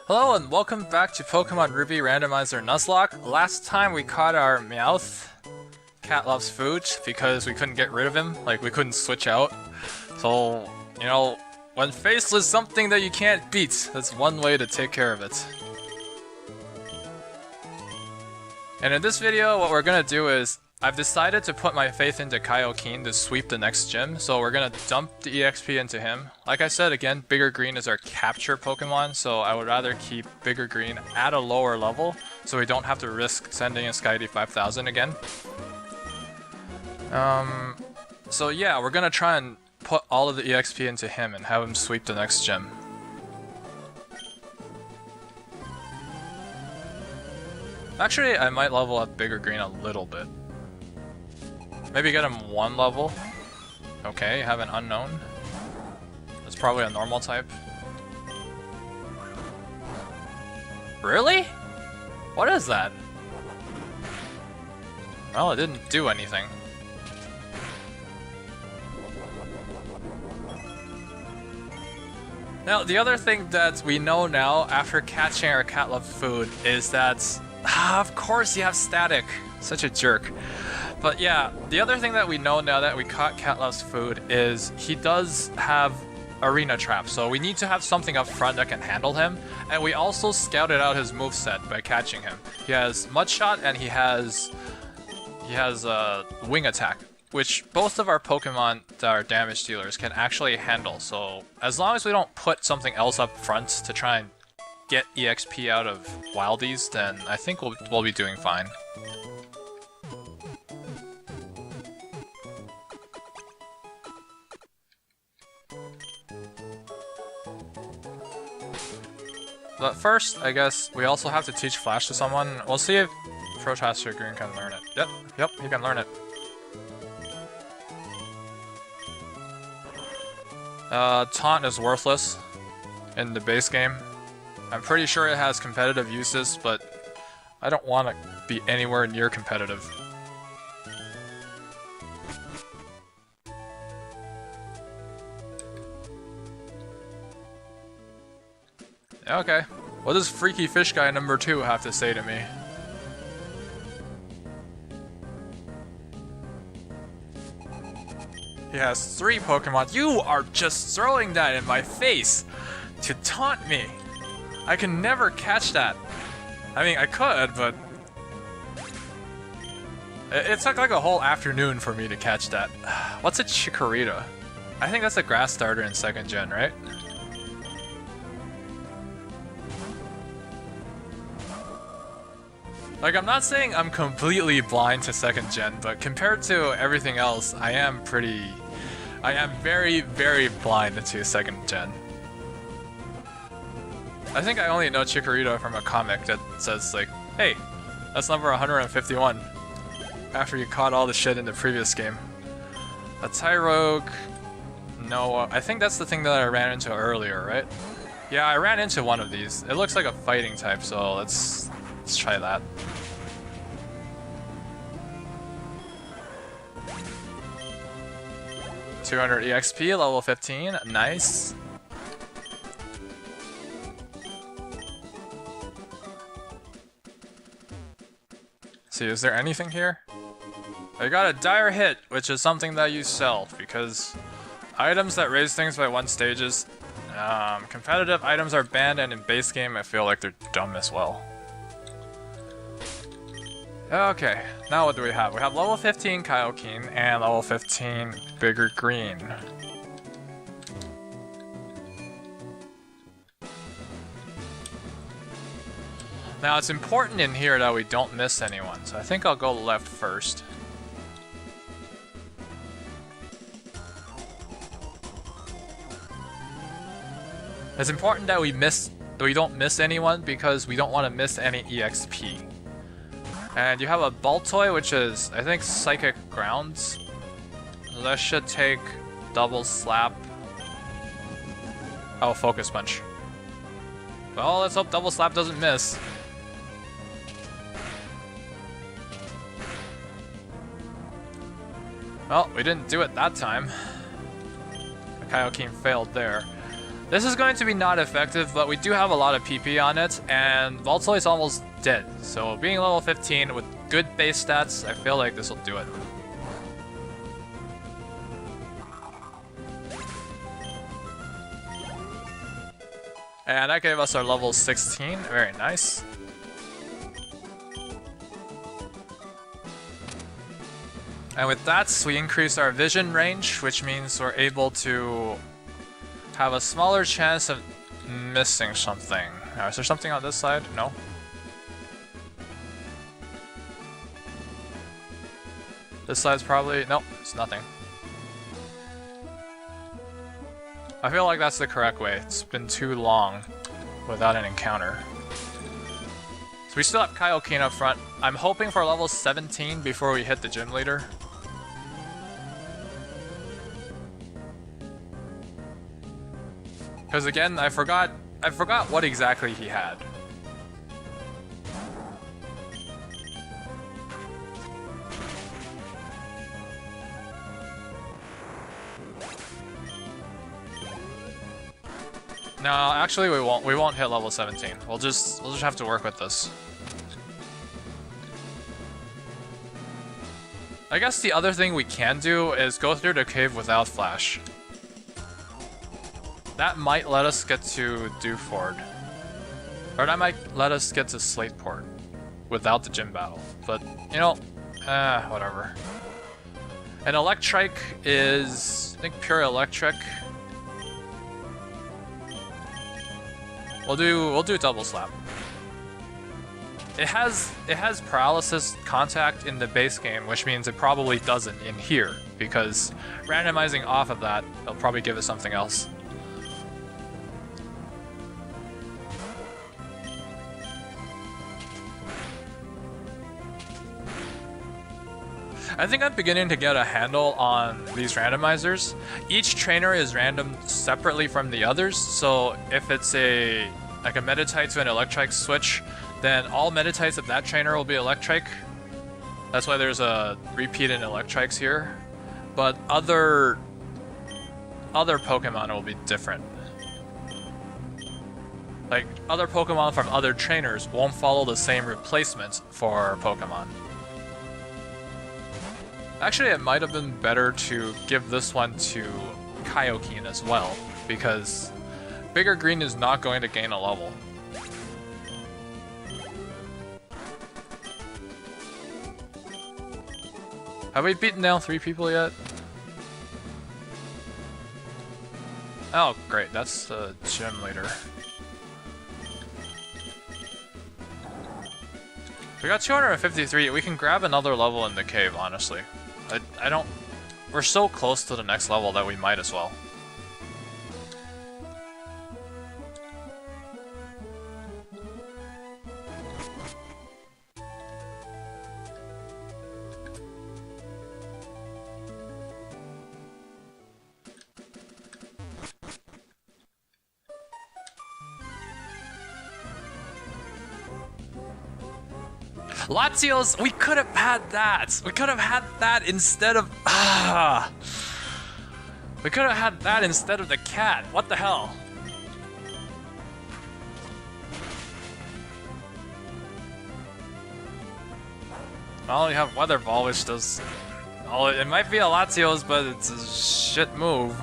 Hello and welcome back to Pokemon Ruby Randomizer Nuzlocke. Last time we caught our Meowth. Cat loves food because we couldn't get rid of him, like we couldn't switch out. So, you know, when faced with something that you can't beat, that's one way to take care of it. And in this video, what we're gonna do is, I've decided to put my faith into Kaioken to sweep the next gym, so we're gonna dump the EXP into him. Like I said, again, Bigger Green is our capture Pokemon, so I would rather keep Bigger Green at a lower level, so we don't have to risk sending in Skydy 5000 again. So yeah, we're gonna try and put all of the EXP into him and have him sweep the next gym. Actually, I might level up Bigger Green a little bit. Maybe get him one level. Okay, have an unknown. That's probably a normal type. Really? What is that? Well, it didn't do anything. Now, the other thing that we know now after catching our cat love food is that, of course you have static. Such a jerk. But yeah, the other thing that we know now that we caught Cat Love's food is he does have arena trap, so we need to have something up front that can handle him. And we also scouted out his moveset by catching him. He has Mud Shot and he has Wing Attack, which both of our Pokemon that are damage dealers can actually handle. So as long as we don't put something else up front to try and get EXP out of Wildies, then I think we'll be doing fine. But first, I guess, we also have to teach Flash to someone. We'll see if Protaster Green can learn it. Yep, he can learn it. Taunt is worthless in the base game. I'm pretty sure it has competitive uses, but I don't want to be anywhere near competitive. Okay, what does Freaky Fish Guy number 2 have to say to me? He has 3 Pokemon. You are just throwing that in my face to taunt me. I can never catch that. I mean, I could, but it took like a whole afternoon for me to catch that. What's a Chikorita? I think that's a grass starter in 2nd gen, right? Like, I'm not saying I'm completely blind to 2nd gen, but compared to everything else, I am very, very blind to 2nd gen. I think I only know Chikorita from a comic that says, like, hey, that's number 151, after you caught all the shit in the previous game. A Tyrogue... No, I think that's the thing that I ran into earlier, right? Yeah, I ran into one of these. It looks like a fighting type, so let's try that. $200 EXP, level 15, nice. See, is there anything here? I got a dire hit, which is something that you sell, because items that raise things by 1 stages, competitive items are banned, and in base game I feel like they're dumb as well. Okay, now what do we have? We have level 15 Kaioken and level 15 Bigger Green. Now it's important in here that we don't miss anyone, so I think I'll go left first. It's important that we don't miss anyone because we don't want to miss any EXP. And you have a Baltoy, which is, I think, Psychic Grounds. That should take Double Slap. Oh, Focus Punch. Well, let's hope Double Slap doesn't miss. Well, we didn't do it that time. Kaioken failed there. This is going to be not effective, but we do have a lot of PP on it, and Voltoy is almost dead. So being level 15 with good base stats, I feel like this will do it. And that gave us our level 16, very nice. And with that, we increase our vision range, which means we're able to have a smaller chance of missing something. Is there something on this side? No? This side's probably... Nope, it's nothing. I feel like that's the correct way. It's been too long without an encounter. So we still have Kaioken up front. I'm hoping for level 17 before we hit the gym leader. Because again, I forgot what exactly he had. No, actually we won't hit level 17. We'll just have to work with this. I guess the other thing we can do is go through the cave without flash. That might let us get to Dewford. Or that might let us get to Slateport without the gym battle. But, you know, whatever. An Electrike is, I think, pure electric. We'll do double slap. It has paralysis contact in the base game, which means it probably doesn't in here, because randomizing off of that, it'll probably give us something else. I think I'm beginning to get a handle on these randomizers. Each trainer is random separately from the others, so if it's like a Meditite to an Electrike switch, then all Meditites of that trainer will be Electrike. That's why there's a repeat in Electrikes here. But other Pokemon will be different. Like, other Pokemon from other trainers won't follow the same replacement for Pokemon. Actually, it might have been better to give this one to Kaioken as well, because Bigger Green is not going to gain a level. Have we beaten down 3 people yet? Oh, great, that's the gym leader. We got 253, we can grab another level in the cave, honestly. I don't... We're so close to the next level that we might as well. Latios, we could have had that. We could have had that instead of we could have had that instead of the cat. What the hell? Well, you have Weather Ball, which does. Oh, it might be a Latios, but it's a shit move.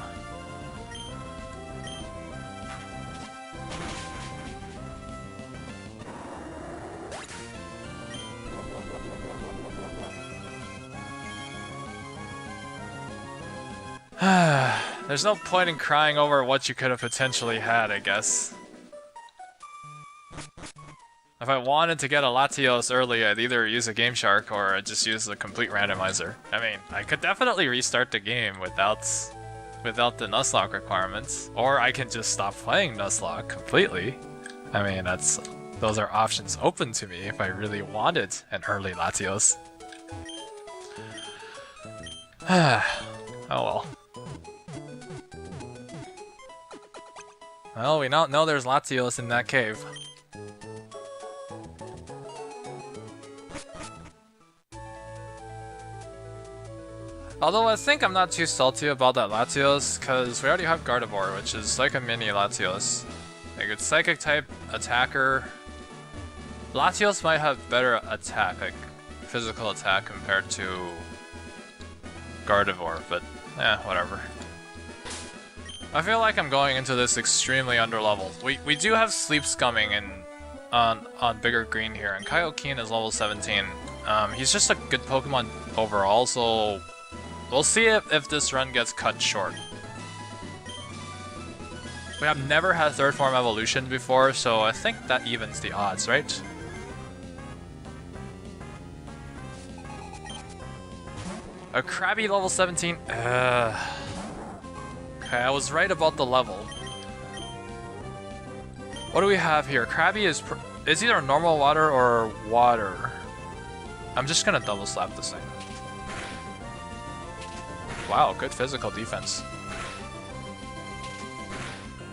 There's no point in crying over what you could have potentially had, I guess. If I wanted to get a Latios early, I'd either use a Game Shark or I'd just use the complete randomizer. I mean, I could definitely restart the game without the Nuzlocke requirements, or I can just stop playing Nuzlocke completely. I mean, those are options open to me if I really wanted an early Latios. Oh well. Well, we now know there's Latios in that cave. Although I think I'm not too salty about that Latios, because we already have Gardevoir, which is like a mini Latios. Like, it's Psychic type attacker. Latios might have better attack, like physical attack compared to Gardevoir, but whatever. I feel like I'm going into this extremely underleveled. We do have Sleep Scumming on Bigger Green here, and Kaioken is level 17. He's just a good Pokemon overall, so we'll see if this run gets cut short. We have never had third form evolution before, so I think that evens the odds, right? A Krabby level 17. Okay, I was right about the level. What do we have here? Krabby is either normal water or water. I'm just gonna double slap this thing. Wow, good physical defense.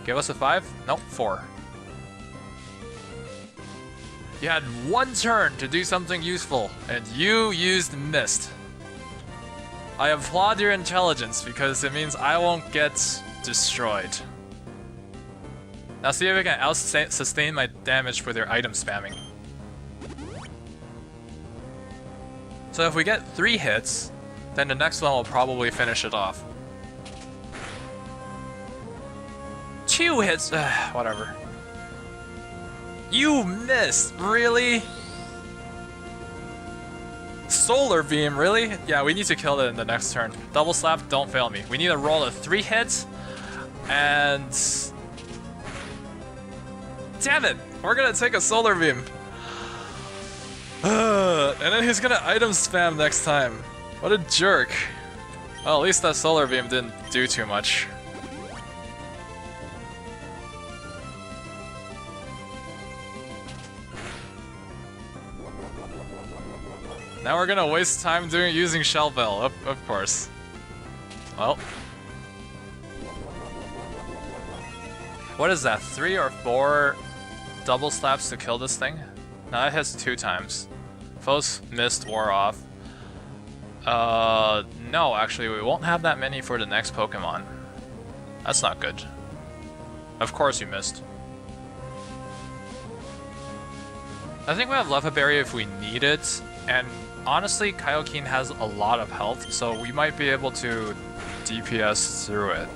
Give us a 5? Nope, 4. You had one turn to do something useful, and you used Mist. I applaud your intelligence because it means I won't get destroyed. Now see if I can out-sustain my damage with your item spamming. So if we get 3 hits, then the next one will probably finish it off. 2 hits, whatever. You missed, really? Solar Beam, really? Yeah, we need to kill it in the next turn. Double Slap, don't fail me. We need to roll a 3 hits, and... Damn it! We're gonna take a Solar Beam. And then he's gonna item spam next time. What a jerk. Well, at least that Solar Beam didn't do too much. Now we're gonna waste time using Shell Bell, of course. Well. What is that, 3 or 4 double slaps to kill this thing? No, it hits 2 times. Foes Mist wore off. No, actually, we won't have that many for the next Pokemon. That's not good. Of course you missed. I think we have Lefa Berry if we need it, and honestly, Kaioken has a lot of health, so we might be able to DPS through it.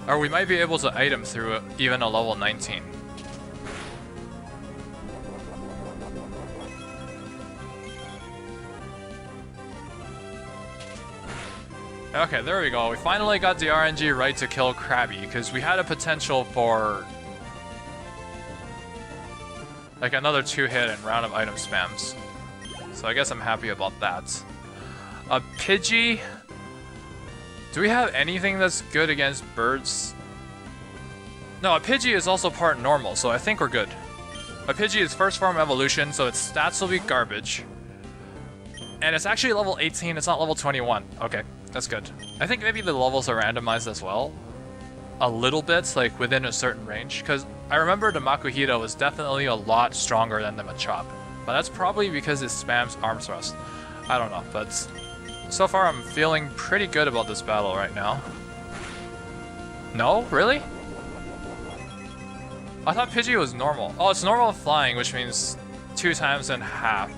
Or we might be able to item through it, even a level 19. Okay, there we go. We finally got the RNG right to kill Krabby, because we had a potential for like another 2-hit and round of item spams. So I guess I'm happy about that. A Pidgey. Do we have anything that's good against birds? No, a Pidgey is also part normal, so I think we're good. A Pidgey is first form evolution, so its stats will be garbage. And it's actually level 18, it's not level 21. Okay, that's good. I think maybe the levels are randomized as well. A little bit, like within a certain range, because I remember the Makuhita was definitely a lot stronger than the Machop. But that's probably because it spams Arm Thrust. I don't know, but so far I'm feeling pretty good about this battle right now. No? Really? I thought Pidgey was normal. Oh, it's normal flying, which means 2 times and half.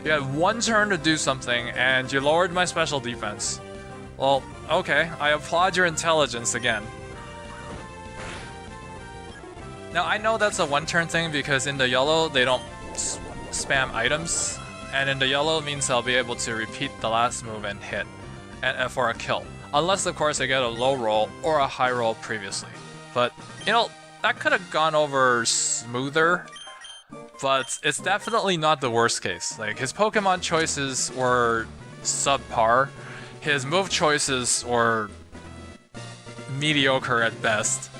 You had 1 turn to do something, and you lowered my special defense. Well, okay, I applaud your intelligence again. Now, I know that's a 1-turn thing because in the yellow, they don't spam items. And in the yellow means I'll be able to repeat the last move and hit and for a kill. Unless, of course, I get a low roll or a high roll previously. But, you know, that could have gone over smoother. But it's definitely not the worst case. Like, his Pokemon choices were subpar. His move choices were mediocre at best.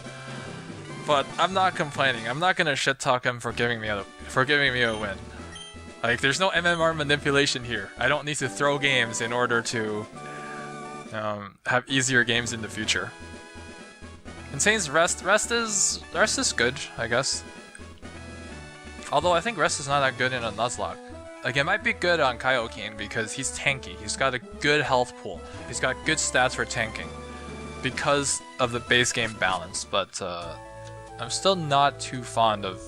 But I'm not complaining. I'm not gonna shit talk him for giving me a win. Like, there's no MMR manipulation here. I don't need to throw games in order to have easier games in the future. Contains rest. Rest is good, I guess. Although I think rest is not that good in a Nuzlocke. Like, it might be good on Kaioken because he's tanky. He's got a good health pool. He's got good stats for tanking because of the base game balance. But I'm still not too fond of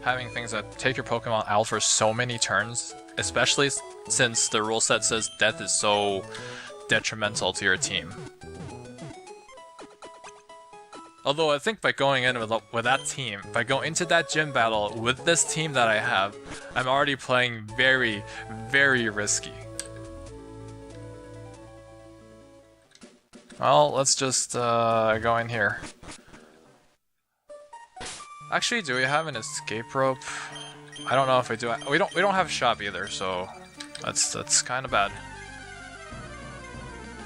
having things that take your Pokemon out for so many turns, especially since the rule set says death is so detrimental to your team. Although I think by going in with that team, if I go into that gym battle with this team that I have, I'm already playing very, very risky. Well, let's just go in here. Actually, do we have an escape rope? I don't know if we do. We don't have a shop either, so that's kind of bad.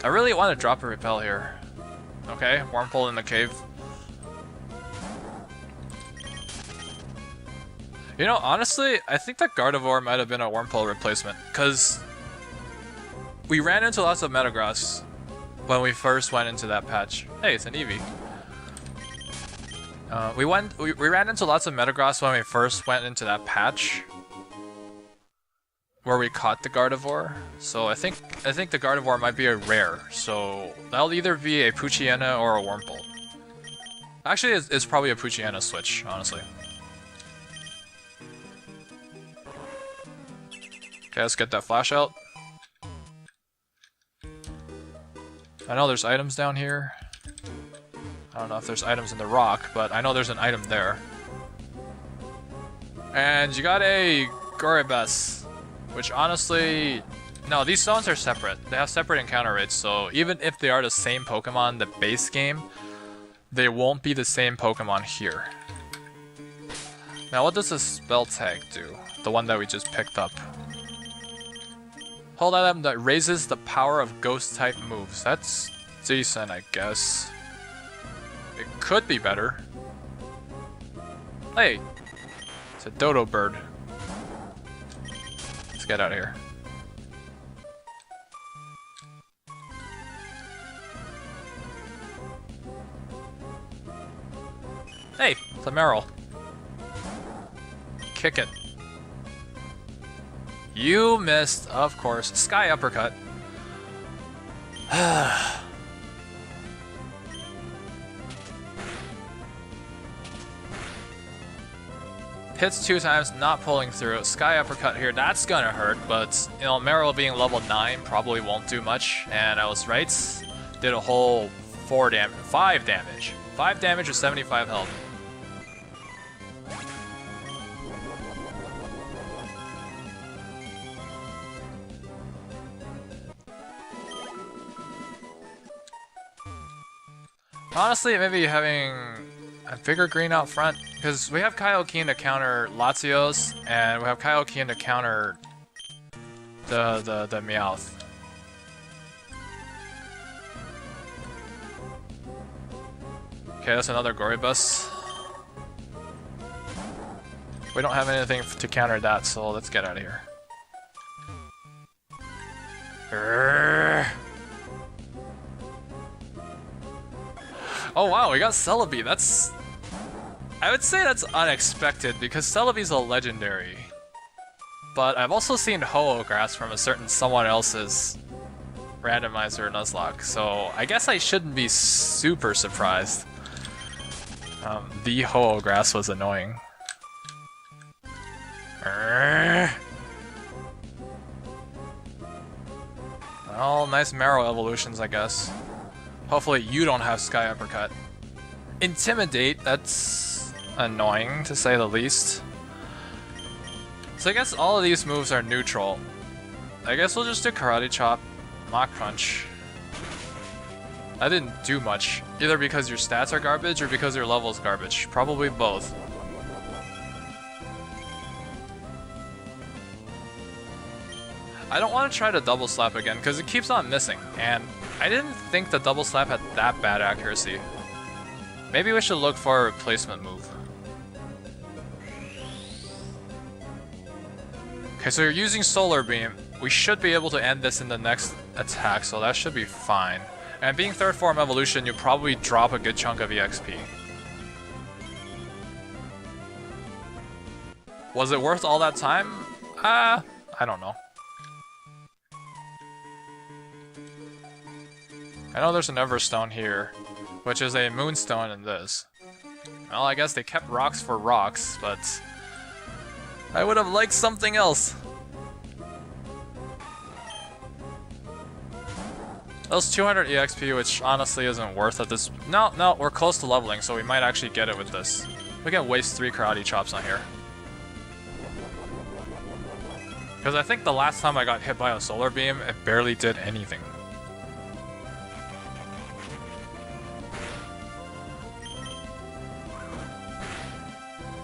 I really want to drop a repel here. Okay, Wormhole in the cave. You know, honestly, I think that Gardevoir might have been a Wormhole replacement, because we ran into lots of Metagross when we first went into that patch. Hey, it's an Eevee. We ran into lots of Metagross when we first went into that patch, where we caught the Gardevoir. So I think the Gardevoir might be a rare. So that'll either be a Poochyena or a Wormhole. Actually, it's probably a Poochyena switch, honestly. Okay, let's get that flash out. I know there's items down here. I don't know if there's items in the rock, but I know there's an item there. And you got a Goribus, which honestly... No, these zones are separate. They have separate encounter rates, so even if they are the same Pokemon in the base game, they won't be the same Pokemon here. Now, what does this spell tag do? The one that we just picked up. Hold item that raises the power of ghost-type moves. That's decent, I guess. It could be better. Hey! It's a dodo bird. Let's get out of here. Hey! It's a Meryl. Kick it. You missed, of course. Sky Uppercut. Hits 2 times, not pulling through. Sky Uppercut here, that's gonna hurt, but you know, Meryl being level 9 probably won't do much, and I was right. Did a whole 5 damage. 5 damage with 75 health. Honestly, maybe having a bigger green out front, because we have Kaioken to counter Latios, and we have Kaioken to counter the Meowth. Okay, that's another Goribus. We don't have anything to counter that, so let's get out of here. Oh wow, we got Celebi. That's... I would say that's unexpected, because Celebi's a legendary. But I've also seen Ho-Oh-Grass from a certain someone else's Randomizer Nuzlocke, so I guess I shouldn't be super surprised. The Ho-Oh-Grass was annoying. Well, nice Marrow evolutions, I guess. Hopefully you don't have Sky Uppercut. Intimidate, that's annoying to say the least. So I guess all of these moves are neutral. I guess we'll just do Karate Chop, Mach Crunch. That didn't do much, either because your stats are garbage or because your level's garbage. Probably both. I don't want to try to double slap again because it keeps on missing, and I didn't think the double slap had that bad accuracy. Maybe we should look for a replacement move. Okay, so you're using Solar Beam. We should be able to end this in the next attack, so that should be fine. And being third form evolution, you probably drop a good chunk of EXP. Was it worth all that time? I I don't know. I know there's an Everstone here, which is a Moonstone in this. Well, I guess they kept rocks for rocks, but I would have liked something else. Those 200 EXP, which honestly isn't worth it. This no, we're close to leveling, so we might actually get it with this. We can waste 3 karate chops on here. Because I think the last time I got hit by a solar beam, it barely did anything.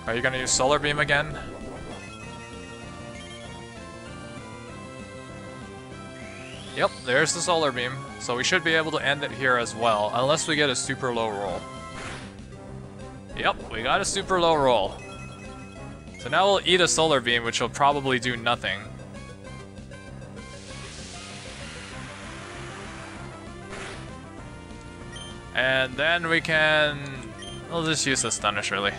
Are you gonna use solar beam again? Yep, there's the solar beam. So we should be able to end it here as well, unless we get a super low roll. Yep, we got a super low roll. So now we'll eat a solar beam, which will probably do nothing. And then we can... we'll just use Astonish, really.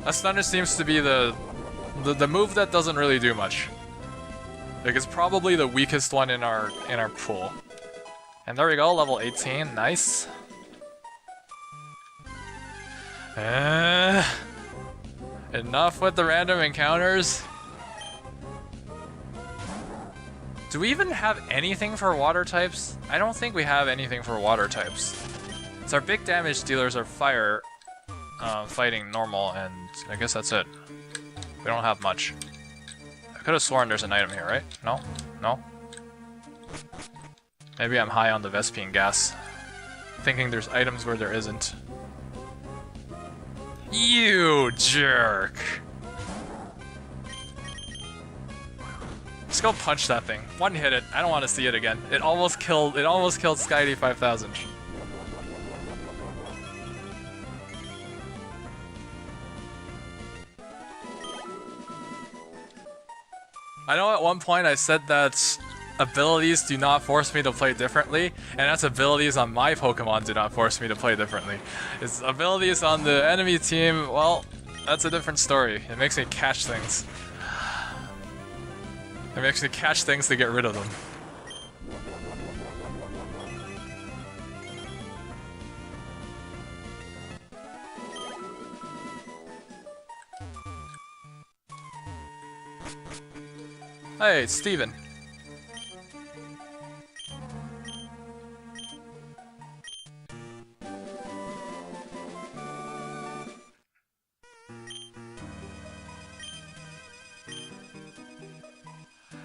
Astonish seems to be the move that doesn't really do much. Like, it's probably the weakest one in our pool. And there we go, level 18, nice. Enough with the random encounters. Do we even have anything for water types? I don't think we have anything for water types. So our big damage dealers are fire, fighting normal, and I guess that's it. We don't have much. I could have sworn there's an item here, right? No? No? Maybe I'm high on the Vespine gas, thinking there's items where there isn't. You jerk! Let's go punch that thing. One hit it. I don't want to see it again. It almost killed Skydie 5000. I know at one point I said that abilities do not force me to play differently, and that's abilities on my Pokemon do not force me to play differently. It's abilities on the enemy team, well, that's a different story. It makes me catch things. It makes me catch things to get rid of them. Hey, it's Steven.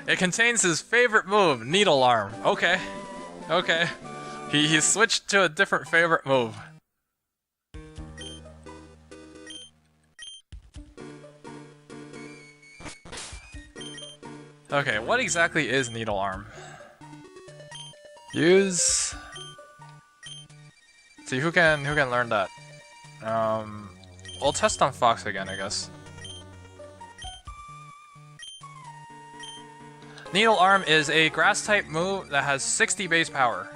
It contains his favorite move, Needle Arm. Okay. Okay. He switched to a different favorite move. Okay, what exactly is Needle Arm? Use... see, who can learn that? We'll test on Fox again, I guess. Needle Arm is a grass-type move that has 60 base power.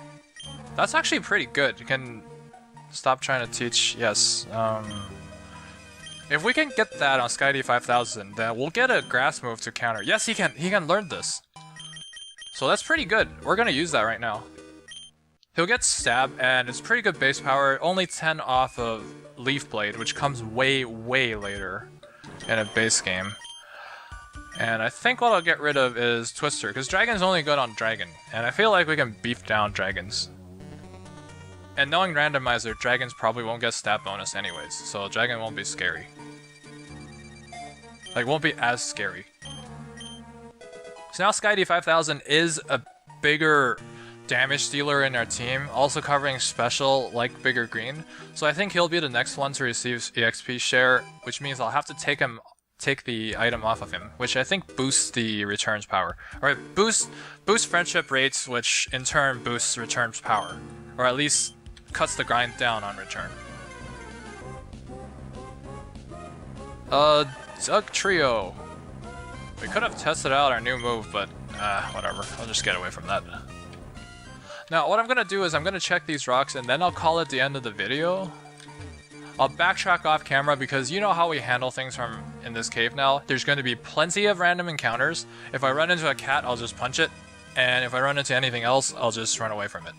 That's actually pretty good. You can stop trying to teach. Yes. If we can get that on Skydie 5000, then we'll get a grass move to counter. Yes, he can learn this. So that's pretty good. We're gonna use that right now. He'll get Stab, and it's pretty good base power. Only 10 off of Leaf Blade, which comes way, way later in a base game. And I think what I'll get rid of is Twister, because Dragon's only good on Dragon, and I feel like we can beef down Dragons. And knowing Randomizer, Dragons probably won't get stat bonus anyways, so Dragon won't be scary. Like, won't be as scary. So now Skydie 5000 is a bigger damage dealer in our team, also covering special like Bigger Green, so I think he'll be the next one to receive EXP share, which means I'll have to take the item off of him, which I think boosts the returns power. Alright, boost friendship rates, which in turn boosts returns power. Or at least cuts the grind down on return. Zug Trio. We could have tested out our new move, but whatever. I'll just get away from that. Now, what I'm gonna do is I'm gonna check these rocks and then I'll call it the end of the video. I'll backtrack off camera because you know how we handle things from in this cave now. There's going to be plenty of random encounters. If I run into a cat, I'll just punch it. And if I run into anything else, I'll just run away from it.